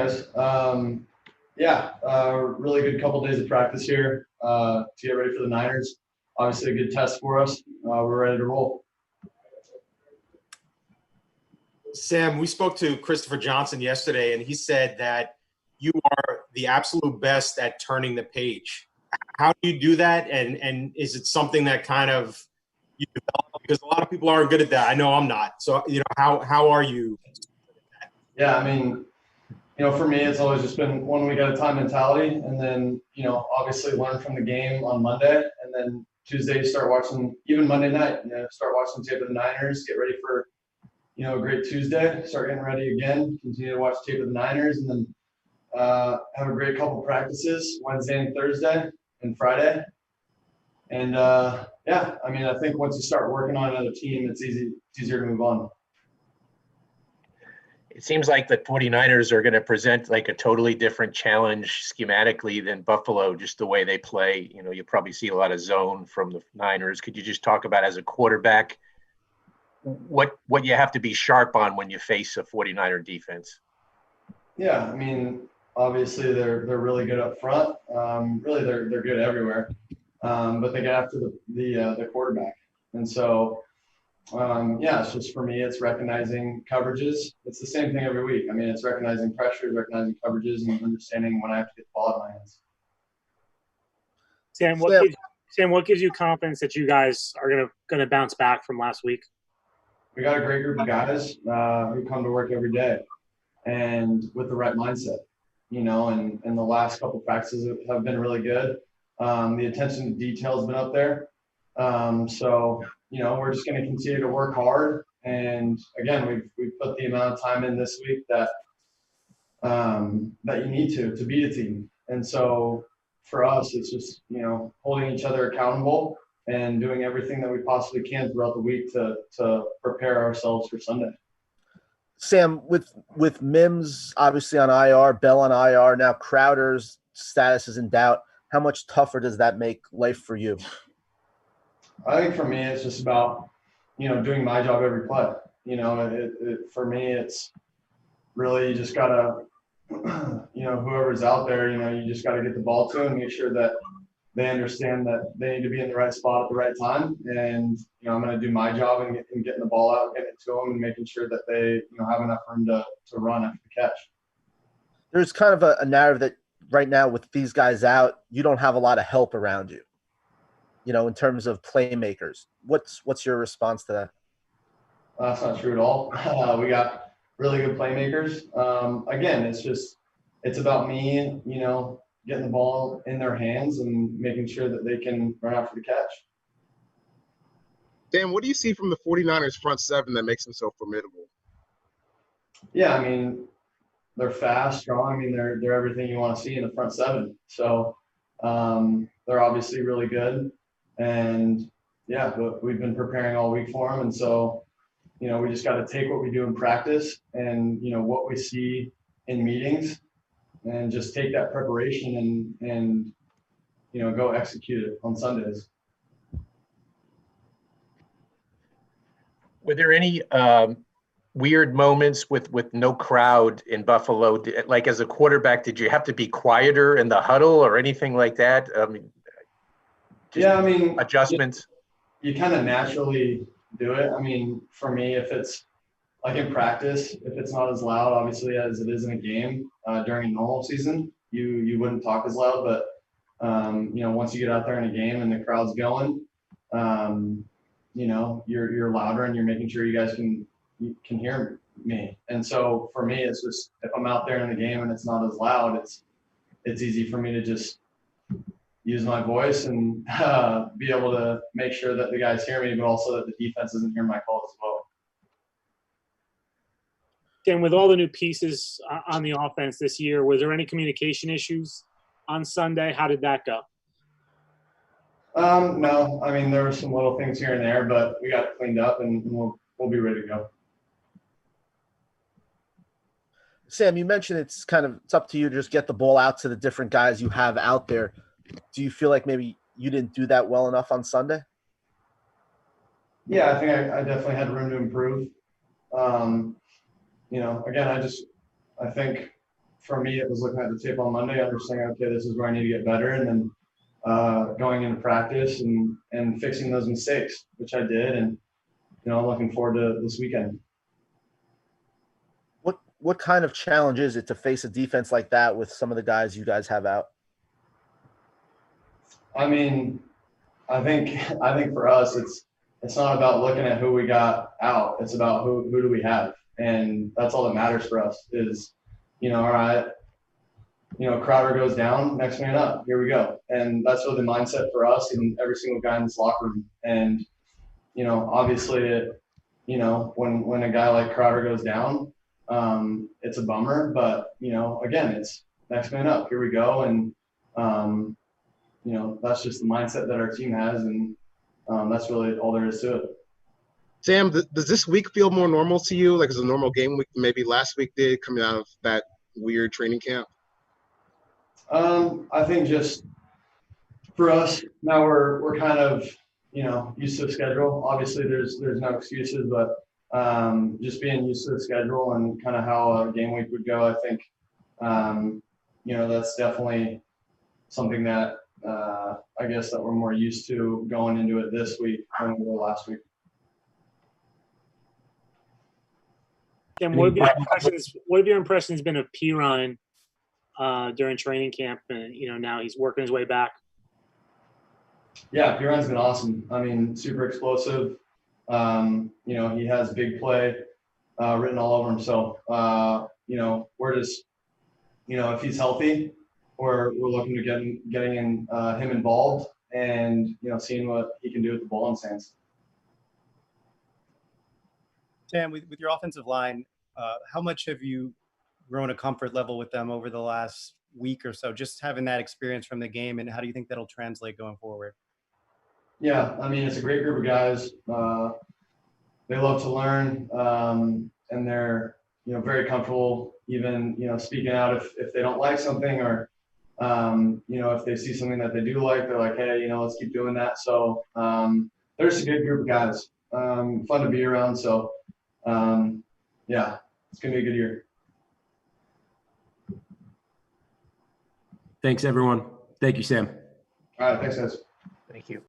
guys. Really good couple days of practice here to get ready for the Niners. Obviously, a good test for us. We're ready to roll. Sam, we spoke to Christopher Johnson yesterday, and he said that you are the absolute best at turning the page. How do you do that? And is it something that kind of you develop? Because a lot of people aren't good at that. I know I'm not. So, how are you? Yeah, I mean, for me, it's always just been 1 week at a time mentality. And then, obviously learn from the game on Monday. And then Tuesday, you start watching, even Monday night, start watching tape of the Niners, get ready for, a great Tuesday, start getting ready again, continue to watch tape of the Niners, and then have a great couple practices Wednesday and Thursday and Friday. And I think once you start working on another team, it's easier to move on. It seems like the 49ers are going to present like a totally different challenge schematically than Buffalo, just the way they play. You probably see a lot of zone from the Niners. Could you just talk about, as a quarterback, what you have to be sharp on when you face a 49er defense? Yeah, I mean, obviously they're really good up front. Really, they're good everywhere, but they get after the quarterback. And so, it's just, for me, it's recognizing coverages. It's the same thing every week. I mean, it's recognizing pressures, recognizing coverages, and understanding when I have to get the ball in my hands. Sam, what gives you confidence that you guys are gonna bounce back from last week? We got a great group of guys who come to work every day and with the right mindset, and the last couple of practices have been really good. The attention to detail has been up there. We're just going to continue to work hard. And again, we've put the amount of time in this week that you need to beat a team. And so for us, it's just, holding each other accountable and doing everything that we possibly can throughout the week to prepare ourselves for Sunday. Sam, with Mims obviously on IR, Bell on IR, now Crowder's status is in doubt. How much tougher does that make life for you? I think for me, it's just about, doing my job every play. For me, it's really, you just gotta, whoever's out there, you just gotta get the ball to them and make sure that they understand that they need to be in the right spot at the right time. And, I'm going to do my job and getting the ball out, getting it to them, and making sure that they, have enough room to run after the catch. There's kind of a narrative that right now with these guys out, you don't have a lot of help around you, in terms of playmakers. What's your response to that? That's not true at all. We got really good playmakers. Again, it's about me, getting the ball in their hands and making sure that they can run after the catch. Dan, what do you see from the 49ers front seven that makes them so formidable? Yeah, I mean, they're fast, strong. I mean, they're everything you want to see in the front seven. So they're obviously really good. And, but we've been preparing all week for them. And so, we just got to take what we do in practice and, what we see in meetings, and just take that preparation and go execute it on Sundays. Were there any weird moments with no crowd in Buffalo? Like, as a quarterback, did you have to be quieter in the huddle or anything like that? Adjustments. You kind of naturally do it. I mean, for me, if it's like in practice, if it's not as loud, obviously, as it is in a game during a normal season, you wouldn't talk as loud. But, once you get out there in a game and the crowd's going, you're louder and you're making sure you guys can hear me. And so for me, it's just, if I'm out there in the game and it's not as loud, it's easy for me to just use my voice and be able to make sure that the guys hear me, but also that the defense doesn't hear my calls as well. Dan, with all the new pieces on the offense this year, was there any communication issues on Sunday? How did that go? No, I mean, there were some little things here and there, but we got it cleaned up and we'll be ready to go. Sam, you mentioned it's up to you to just get the ball out to the different guys you have out there. Do you feel like maybe you didn't do that well enough on Sunday? Yeah, I think I definitely had room to improve. Again, I think for me, it was looking at the tape on Monday, understanding, okay, this is where I need to get better, and then going into practice and fixing those mistakes, which I did, and I'm looking forward to this weekend. What kind of challenge is it to face a defense like that with some of the guys you guys have out? I mean, I think for us, it's not about looking at who we got out. It's about who do we have, and that's all that matters for us. Is all right. Crowder goes down, next man up. Here we go, and that's really the mindset for us and every single guy in this locker room. And obviously, when a guy like Crowder goes down, it's a bummer. But again, it's next man up. Here we go, and that's just the mindset that our team has, and that's really all there is to it. Sam, does this week feel more normal to you? Like it's a normal game week than maybe last week did, coming out of that weird training camp? I think just for us now we're kind of used to the schedule. Obviously, there's no excuses, but just being used to the schedule and kind of how a game week would go, I think that's definitely something that I guess that we're more used to going into it this week than we were last week. And what have your impressions been of Perine during training camp? And now he's working his way back. Yeah, Perine's been awesome. I mean, super explosive. He has big play written all over him. So we're just if he's healthy, we're looking to getting him involved and seeing what he can do with the ball in his hands. Sam, with your offensive line, how much have you grown a comfort level with them over the last week or so, just having that experience from the game, and how do you think that'll translate going forward? Yeah, I mean, it's a great group of guys. They love to learn, and they're very comfortable even speaking out if they don't like something, or if they see something that they do like, they're like, hey, let's keep doing that. So they're just a good group of guys, fun to be around. So yeah, it's gonna be a good year. Thanks, everyone. Thank you, Sam. All right, thanks, guys. Thank you.